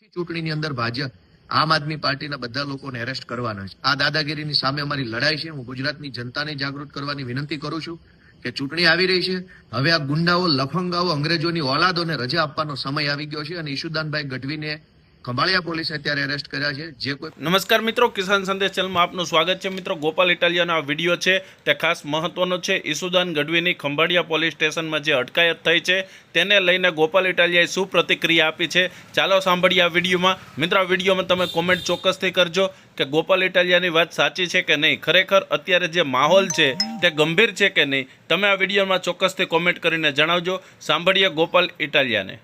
ચૂંટણીની અંદર ભાજપ આમ આદમી પાર્ટીના બધા લોકોને એરેસ્ટ કરવાના છે। આ દાદાગીરીની સામે અમારી લડાઈ છે। હું ગુજરાતની જનતાને જાગૃત કરવાની વિનંતી કરું છું કે ચૂંટણી આવી રહી છે। હવે આ ગુંડાઓ, લફંગાઓ, અંગ્રેજોની ઓલાદોને રજા આપવાનો સમય આવી ગયો છે અને ઈશુદાનભાઈ ગઢવીને ખંભાળિયા પોલીસે અત્યારે એરેસ્ટ કર્યા છે। જે કોઈ નમસ્કાર મિત્રો, કિસાન સંદેશ ચેનલમાં આપનું સ્વાગત છે। મિત્રો, ગોપાલ ઇટાલિયાનો આ વિડીયો છે તે ખાસ મહત્વનો છે। ઈશુદાન ગઢવીની ખંભાળિયા પોલીસ સ્ટેશનમાં જે અટકાયત થઈ છે તેને લઈને ગોપાલ ઇટાલિયાએ શું પ્રતિક્રિયા આપી છે, ચાલો સાંભળીએ આ વિડીયોમાં। મિત્રો, આ વિડીયોમાં તમે કોમેન્ટ ચોક્કસથી કરજો કે ગોપાલ ઇટાલિયાની વાત સાચી છે કે નહીં, ખરેખર અત્યારે જે માહોલ છે તે ગંભીર છે કે નહીં, તમે આ વિડીયોમાં ચોક્કસથી કોમેન્ટ કરીને જણાવજો। સાંભળીએ ગોપાલ ઇટાલિયાને।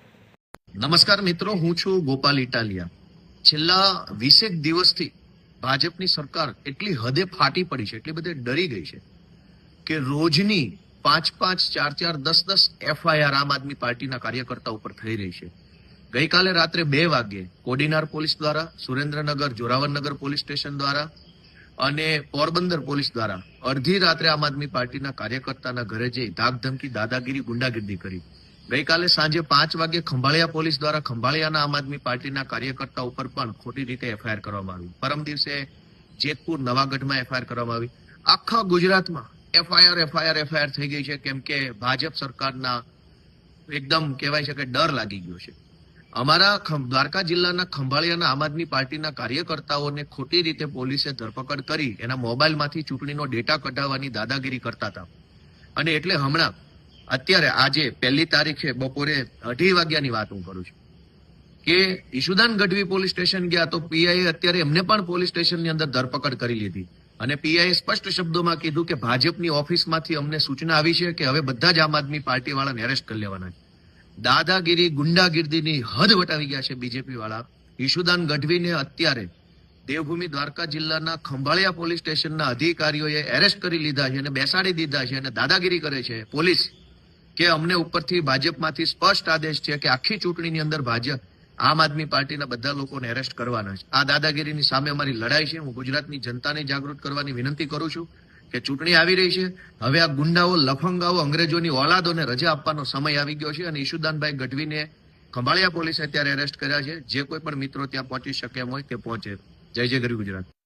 નમસ્કાર મિત્રો, હું છું ગોપાલ ઇટાલિયા। છેલ્લા 20 દિવસથી ભાજપની સરકાર એટલી હદે ફાટી પડી છે, એટલી બધે ડરી ગઈ છે કે રોજની 5-5, 4-4, 10-10 એફઆઈઆર આમ આદમી પાર્ટીના કાર્યકર્તા ઉપર થઈ રહી છે। ગઈકાલે રાત્રે 2 વાગ્યે કોડીનાર પોલીસ દ્વારા, સુરેન્દ્રનગર જોરાવરનગર પોલીસ સ્ટેશન દ્વારા અને પોરબંદર પોલીસ દ્વારા અડધી રાત્રે આમ આદમી પાર્ટીના કાર્યકર્તાના ઘરે જઈ ધાકધમકી, દાદાગીરી, ગુંડાગીરી કરી। ગઈકાલે સાંજે 5 વાગે ખંભાળિયા પોલીસ દ્વારા ખંભાળિયાના આમ આદમી પાર્ટીના કાર્યકર્તા ઉપર પણ ખોટી રીતે એફઆઈઆર કરવામાં આવી। પરમ દિવસે જેતપુર, નવાગઢમાં એફઆઈઆર કરવામાં આવી। આખા ગુજરાતમાં એફઆઈઆર થઈ ગઈ છે, કેમ કે ભાજપ સરકારના એકદમ કહેવાય છે કે ડર લાગી ગયો છે। અમારા દ્વારકા જિલ્લાના ખંભાળિયાના આમ આદમી પાર્ટીના કાર્યકર્તાઓને ખોટી રીતે પોલીસે ધરપકડ કરી એના મોબાઈલમાંથી ચૂંટણીનો ડેટા કઢાવવાની દાદાગીરી કરતા હતા। અને એટલે હમણાં અત્યારે આજે 1 તારીખે બપોરે 2:30 વાગ્યાની વાત હું કરું છું કે ઈશુદાન ગઢવી પોલીસ સ્ટેશન ગયા તો પીઆઈએ અત્યારે એમને પણ પોલીસ સ્ટેશનની અંદર ધરપકડ કરી લીધી અને પીઆઈએ સ્પષ્ટ શબ્દોમાં કીધું કે ભાજપની ઓફિસમાંથી અમને સૂચના આવી છે કે હવે બધા જ આમ આદમી પાર્ટી વાળાને એરેસ્ટ કરી લેવાના છે। દાદાગીરી, ગુંડાગીર્દીની હદ વટાવી ગયા છે બીજેપી વાળા। ઈશુદાન ગઢવીને અત્યારે દેવભૂમિ દ્વારકા જિલ્લાના ખંભાળિયા પોલીસ સ્ટેશનના અધિકારીઓએ એરેસ્ટ કરી લીધા છે અને બેસાડી દીધા છે અને દાદાગીરી કરે છે પોલીસ કે અમને ઉપરથી ભાજપમાંથી સ્પષ્ટ આદેશ છે કે આખી ચૂંટણીની અંદર ભાજપ આમ આદમી પાર્ટીના બધા લોકોને એરેસ્ટ કરવાના છે। આ દાદાગીરીની સામે અમારી લડાઈ છે। હું ગુજરાતની જનતાને જાગૃત કરવાની વિનંતી કરું છું કે ચૂંટણી આવી રહી છે। હવે આ ગુંડાઓ, લફંગાઓ, અંગ્રેજોની ઓલાદોને રજા આપવાનો સમય આવી ગયો છે અને ઈશુદાનભાઈ ગઢવીને ખંભાળિયા પોલીસે અત્યારે એરેસ્ટ કર્યા છે। જે કોઈ પણ મિત્રો ત્યાં પહોંચી શકે એમ હોય તે પહોંચે। જય જય ગરવી ગુજરાત।